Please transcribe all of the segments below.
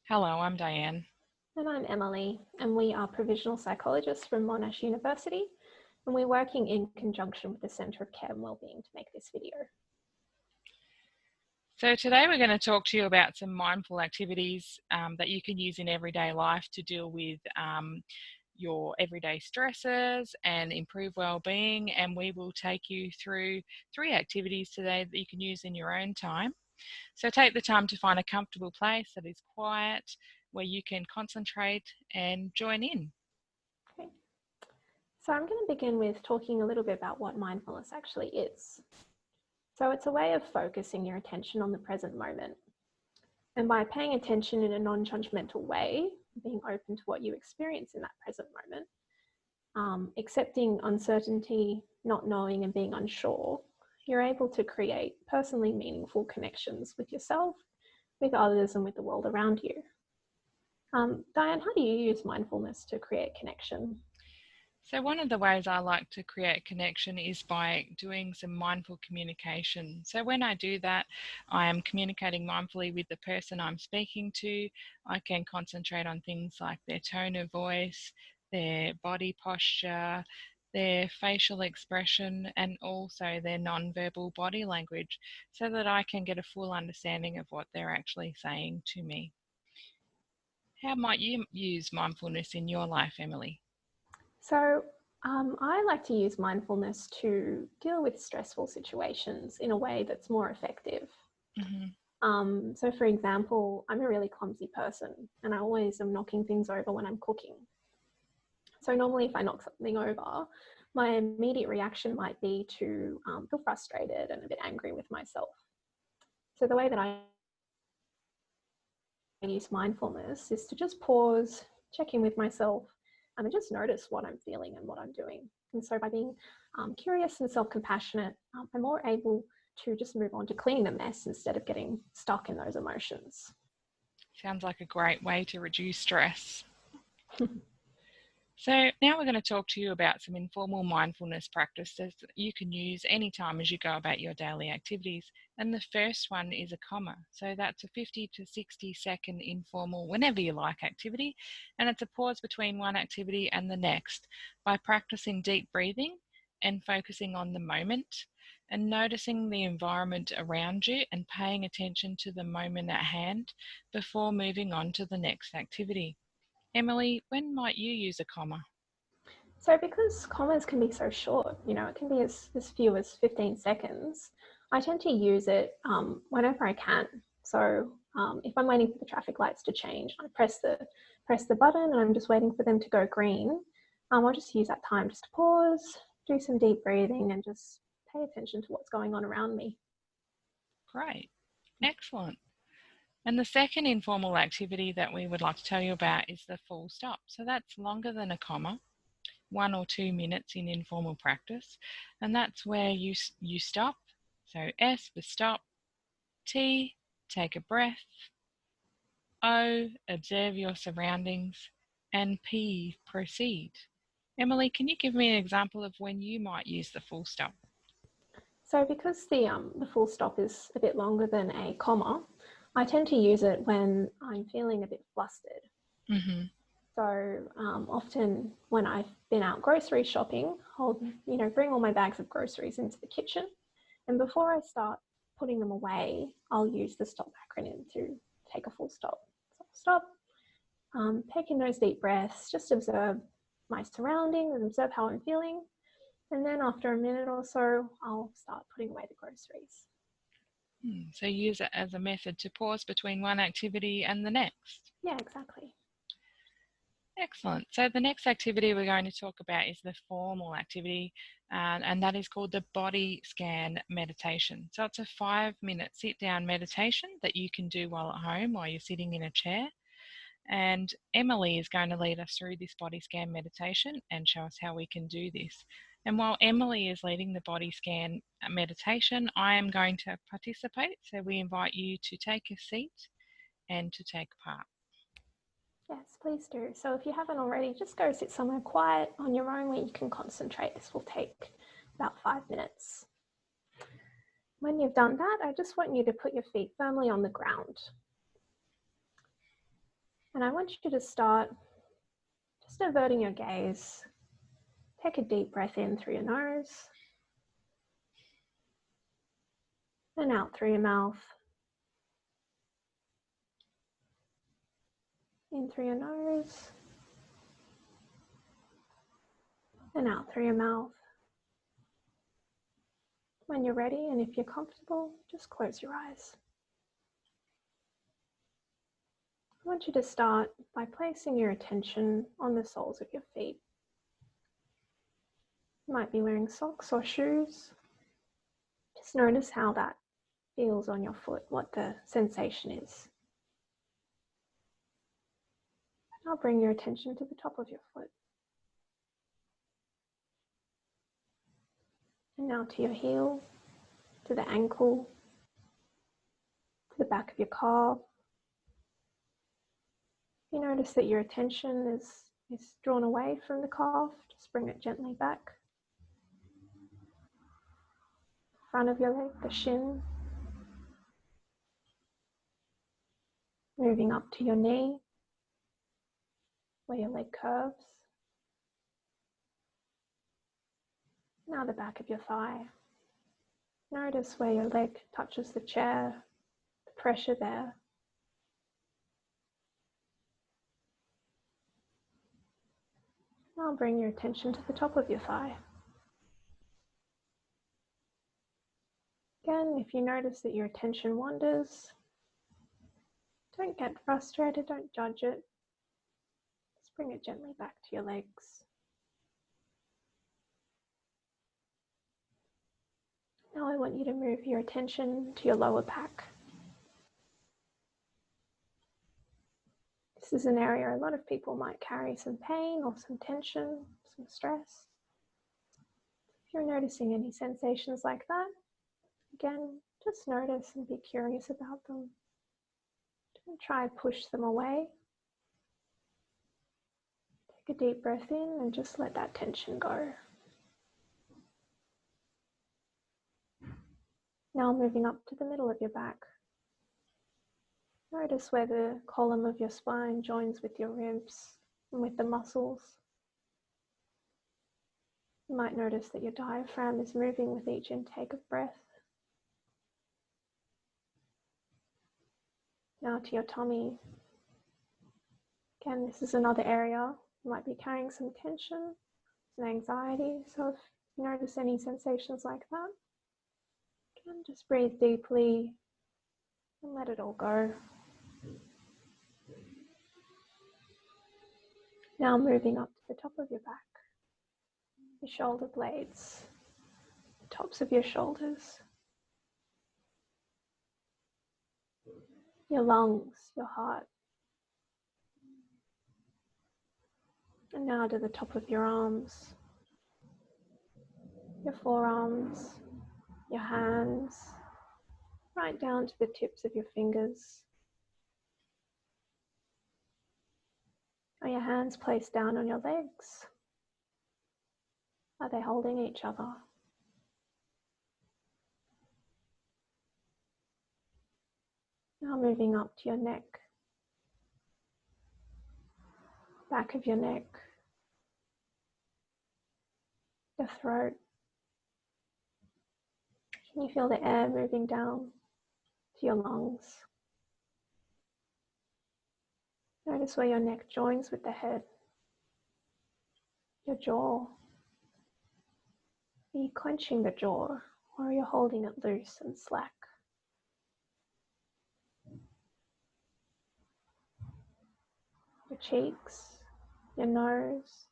Hello, I'm Diane. And I'm Emily, and we are provisional psychologists from Monash University, and we're working in conjunction with the Centre of Care and Wellbeing to make this video. So today we're going to talk to you about some mindful activities that you can use in everyday life to deal with your everyday stresses and improve well-being, and we will take you through 3 activities today that you can use in your own time. So take the time to find a comfortable place that is quiet, where you can concentrate and join in. Okay. So I'm going to begin with talking a little bit about what mindfulness actually is. So it's a way of focusing your attention on the present moment. And by paying attention in a non-judgmental way, being open to what you experience in that present moment, accepting uncertainty, not knowing and being unsure, you're able to create personally meaningful connections with yourself, with others, and with the world around you. Diane, how do you use mindfulness to create connection? So one of the ways I like to create connection is by doing some mindful communication. So when I do that, I am communicating mindfully with the person I'm speaking to. I can concentrate on things like their tone of voice, their body posture, their facial expression, and also their non-verbal body language, so that I can get a full understanding of what they're actually saying to me. How might you use mindfulness in your life, Emily? So I like to use mindfulness to deal with stressful situations in a way that's more effective. So for example, I'm a really clumsy person and I always am knocking things over when I'm cooking. So normally if I knock something over, my immediate reaction might be to feel frustrated and a bit angry with myself. So the way that I use mindfulness is to just pause, check in with myself, and just notice what I'm feeling and what I'm doing. And so by being curious and self-compassionate, I'm more able to just move on to cleaning the mess instead of getting stuck in those emotions. Sounds like a great way to reduce stress. So now we're going to talk to you about some informal mindfulness practices that you can use anytime as you go about your daily activities. And the first one is a comma. So that's a 50 to 60 second informal, whenever you like, activity. And it's a pause between one activity and the next by practicing deep breathing and focusing on the moment and noticing the environment around you and paying attention to the moment at hand before moving on to the next activity. Emily, when might you use a comma? So because commas can be so short, it can be as few as 15 seconds, I tend to use it whenever I can. So if I'm waiting for the traffic lights to change, I press the button and I'm just waiting for them to go green. I'll just use that time just to pause, do some deep breathing and just pay attention to what's going on around me. Great. Excellent. And the second informal activity that we would like to tell you about is the full stop. So that's longer than a comma, 1 or 2 minutes in informal practice. And that's where you stop. So S for stop, T, take a breath, O, observe your surroundings, and P, proceed. Emily, can you give me an example of when you might use the full stop? So because the full stop is a bit longer than a comma, I tend to use it when I'm feeling a bit flustered. So often when I've been out grocery shopping, I'll bring all my bags of groceries into the kitchen, and before I start putting them away, I'll use the stop acronym to take a full stop. So stop, take in those deep breaths, just observe my surroundings and observe how I'm feeling, and then after a minute or so, I'll start putting away the groceries. So use it as a method to pause between one activity and the next. Yeah, exactly. Excellent. So the next activity we're going to talk about is the formal activity, and that is called the body scan meditation. So it's a 5-minute sit-down meditation that you can do while at home, while you're sitting in a chair. And Emily is going to lead us through this body scan meditation and show us how we can do this. And while Emily is leading the body scan meditation, I am going to participate. So we invite you to take a seat and to take part. Yes, please do. So if you haven't already, just go sit somewhere quiet on your own where you can concentrate. This will take about 5 minutes. When you've done that, I just want you to put your feet firmly on the ground. And I want you to start just averting your gaze. Take a deep breath in through your nose and out through your mouth. In through your nose and out through your mouth. When you're ready, and if you're comfortable, just close your eyes. I want you to start by placing your attention on the soles of your feet. You might be wearing socks or shoes. Just notice how that feels on your foot, what the sensation is. Now bring your attention to the top of your foot. And now to your heel, to the ankle, to the back of your calf. You notice that your attention is drawn away from the calf. Just bring it gently back. Front of your leg, the shin. Moving up to your knee, where your leg curves. Now the back of your thigh. Notice where your leg touches the chair, the pressure there. Now bring your attention to the top of your thigh. Again, if you notice that your attention wanders, don't get frustrated, don't judge it. Just bring it gently back to your legs. Now I want you to move your attention to your lower back. This is an area a lot of people might carry some pain or some tension, some stress. If you're noticing any sensations like that, again, just notice and be curious about them. Don't try and push them away. Take a deep breath in and just let that tension go. Now moving up to the middle of your back. Notice where the column of your spine joins with your ribs and with the muscles. You might notice that your diaphragm is moving with each intake of breath. Now to your tummy. Again, this is another area. You might be carrying some tension, some anxiety. So if you notice any sensations like that, again, just breathe deeply and let it all go. Now moving up to the top of your back, your shoulder blades, the tops of your shoulders, your lungs, your heart. And now to the top of your arms, your forearms, your hands, right down to the tips of your fingers. Are your hands placed down on your legs? Are they holding each other? Now moving up to your neck, back of your neck, your throat. Can you feel the air moving down to your lungs? Notice where your neck joins with the head, your jaw. Are you clenching the jaw, or are you holding it loose and slack? Your cheeks, your nose.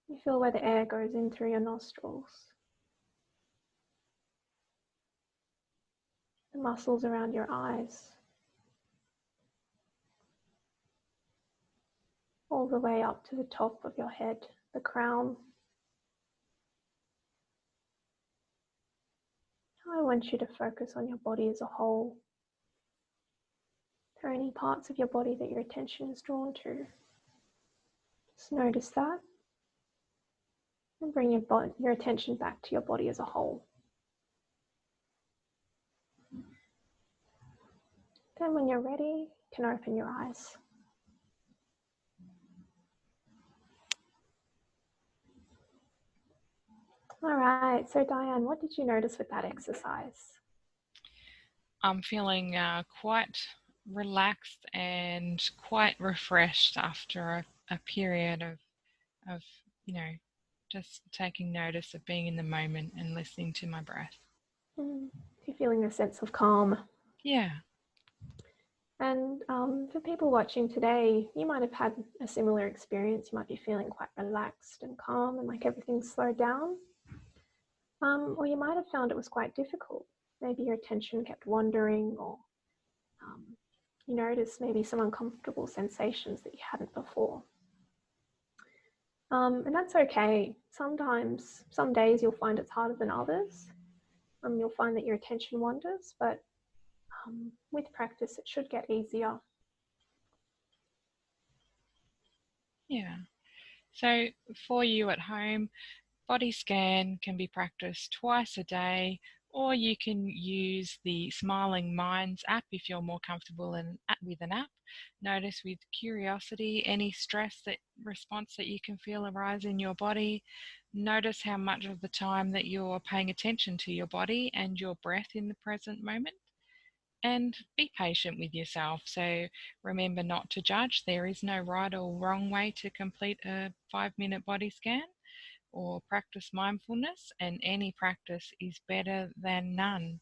You feel where the air goes in through your nostrils. The muscles around your eyes. All the way up to the top of your head, the crown. Now I want you to focus on your body as a whole. Are there any parts of your body that your attention is drawn to? Just notice that and bring your attention back to your body as a whole. Then when you're ready, can open your eyes. All right, so Diane, what did you notice with that exercise? I'm feeling quite relaxed and quite refreshed after a period of, just taking notice of being in the moment and listening to my breath. You're feeling a sense of calm. Yeah. And for people watching today, you might have had a similar experience. You might be feeling quite relaxed and calm and like everything's slowed down. Or you might have found it was quite difficult. Maybe your attention kept wandering, or you noticed maybe some uncomfortable sensations that you hadn't before. And that's okay. Sometimes, some days you'll find it's harder than others. You'll find that your attention wanders, but with practice, it should get easier. Yeah. So for you at home, body scan can be practiced twice a day, or you can use the Smiling Minds app if you're more comfortable with an app. Notice with curiosity any stress response that you can feel arise in your body. Notice how much of the time that you're paying attention to your body and your breath in the present moment. And be patient with yourself. So remember not to judge. There is no right or wrong way to complete a 5-minute body scan or practice mindfulness, and any practice is better than none.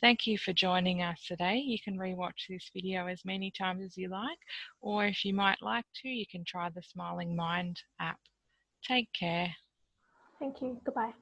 Thank you for joining us today. You can rewatch this video as many times as you like, or if you might like to, you can try the Smiling Mind app. Take care. Thank you. Goodbye.